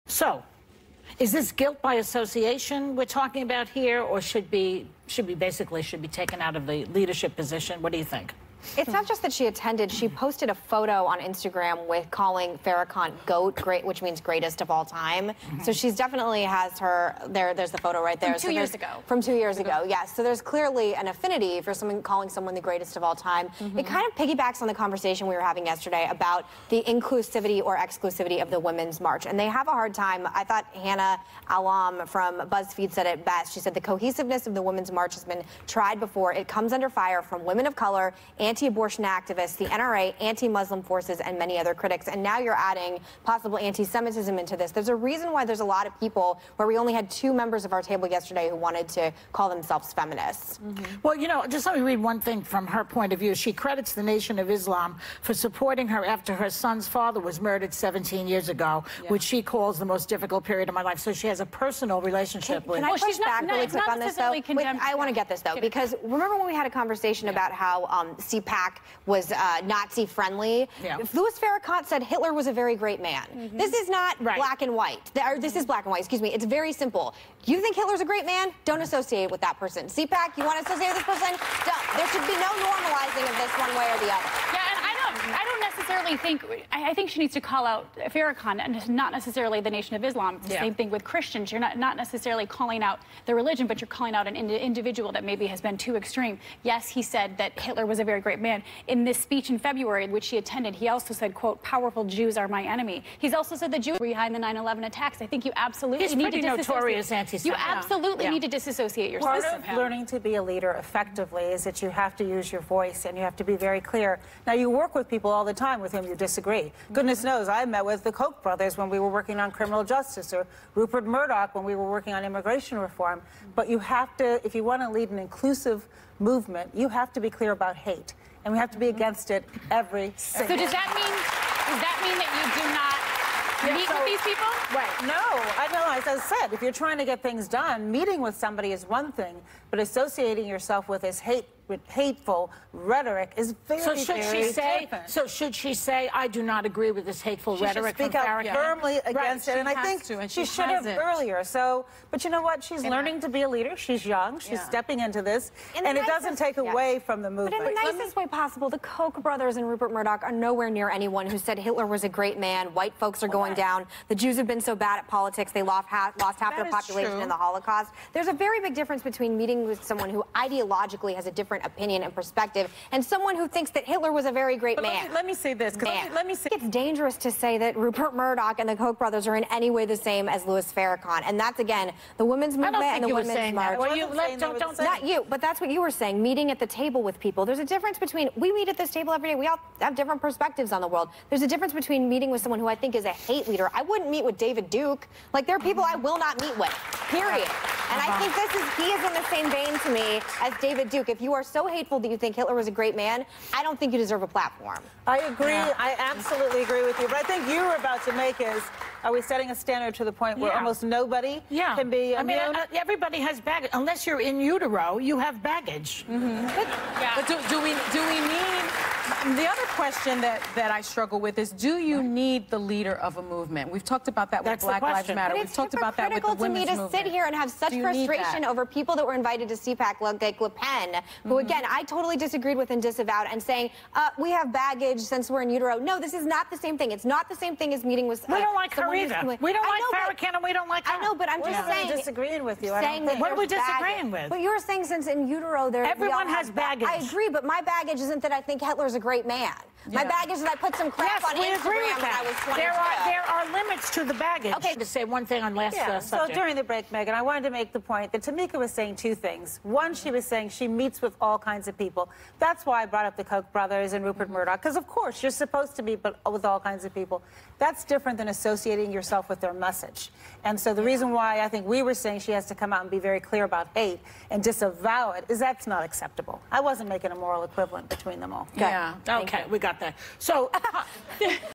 So, is this guilt by association we're talking about here, or should be taken out of the leadership position? What do you think? It's not just that she attended. She posted a photo on Instagram with calling Farrakhan GOAT, great, which means greatest of all time. So she's definitely has her, there's the photo right there. From 2 years ago. From 2 years ago, yes. So there's clearly an affinity for someone calling someone the greatest of all time. It kind of piggybacks on the conversation we were having yesterday about the inclusivity or exclusivity of the Women's March. And they have a hard time. I thought Hannah Alam from BuzzFeed said it best. She said the cohesiveness of the Women's March has been tried before. It comes under fire from women of color, anti-abortion activists, the NRA, anti-Muslim forces, and many other critics. And now you're adding possible anti-Semitism into this. There's a reason why there's a lot of people where we only had 2 members of our table yesterday who wanted to call themselves feminists. Well, you know, just let me read one thing from her point of view. She credits the Nation of Islam for supporting her after her son's father was murdered 17 years ago, which she calls the most difficult period of my life. So she has a personal relationship with. Can I push back really quick on this, though? Wait, I want to get this, though, because remember when we had a conversation about how CPAC was Nazi-friendly? If Louis Farrakhan said Hitler was a very great man. This is not black and white. Or this is black and white, excuse me. It's very simple. You think Hitler's a great man? Don't associate with that person. CPAC, you want to associate with this person? Don't. There should be no normalizing of this one way or the other. Yeah, and I don't necessarily think, I think she needs to call out Farrakhan and not necessarily the Nation of Islam. It's the same thing with Christians. You're not necessarily calling out the religion, but you're calling out an individual that maybe has been too extreme. Yes, he said that Hitler was a very great man. In this speech in February, which she attended, he also said, quote, powerful Jews are my enemy. He's also said the Jews were behind the 9/11 attacks. I think you absolutely need to disassociate. Notorious anti-Semite. You absolutely need to disassociate yourself. Part of learning to be a leader effectively is that you have to use your voice and you have to be very clear. Now, you work with people all the time with whom you disagree. Goodness knows, I met with the Koch brothers when we were working on criminal justice, or Rupert Murdoch when we were working on immigration reform. But you have to, if you want to lead an inclusive movement, you have to be clear about hate. And we have to be against it every single So does that mean that you do not meet with these people? Right. No, I know, as I said, if you're trying to get things done, meeting with somebody is one thing, but associating yourself with this hateful rhetoric is very, so should very she say? different. So should she say, "I do not agree with this hateful rhetoric from Farrakhan"? Speak out firmly against it, and I think she should have earlier. So, but you know what? She's learning to be a leader. She's young. She's stepping into this, and it doesn't take away from the movement. But in the nicest way possible, the Koch brothers and Rupert Murdoch are nowhere near anyone who said Hitler was a great man. White folks are going down. The Jews have been so bad at politics, they lost half their population in the Holocaust. There's a very big difference between meeting with someone who ideologically has a different opinion and perspective and someone who thinks that Hitler was a very great man. Let me say this. Let me say it's dangerous to say that Rupert Murdoch and the Koch brothers are in any way the same as Louis Farrakhan. And that's, again, the women's movement and the women's march. Well, not you, but that's what you were saying, meeting at the table with people. There's a difference between, we meet at this table every day. We all have different perspectives on the world. There's a difference between meeting with someone who I think is a hate leader. I wouldn't meet with David Duke. Like, there are people I will not meet with, period. And I think he is in the same vein to me as David Duke. If you are so hateful that you think Hitler was a great man, I don't think you deserve a platform. I agree. I absolutely agree with you. But I think you were about to make is, are we setting a standard to the point where almost nobody can be immune? I mean, everybody has baggage. Unless you're in utero, you have baggage. But do we need... The other question that I struggle with is, do you need the leader of a movement? We've talked about that with Black Lives Matter. We've talked about that with the women's movement. It's hypocritical to me to sit here and have such frustration over people that were invited to CPAC, like Le Pen, who, again, I totally disagreed with and disavowed, and saying, we have baggage since we're in utero. No, this is not the same thing. It's not the same thing as meeting with we don't like her either. We don't like Farrakhan, and we don't like her. I know, but I'm just saying... We're disagreeing with you. What are we disagreeing with? But you were saying since in utero, everyone has baggage. I agree, but my baggage isn't that I think Hitler's a great man. My baggage is that I put some crap on Instagram when I was 22. There are limits to the baggage. Okay, to say one thing on last subject. So during the break, Megan, I wanted to make the point that Tamika was saying 2 things. One, she was saying she meets with all kinds of people. That's why I brought up the Koch brothers and Rupert Murdoch, because of course you're supposed to meet with all kinds of people. That's different than associating yourself with their message. And so the reason why I think we were saying she has to come out and be very clear about hate and disavow it is that's not acceptable. I wasn't making a moral equivalent between them all. Okay, we got that. So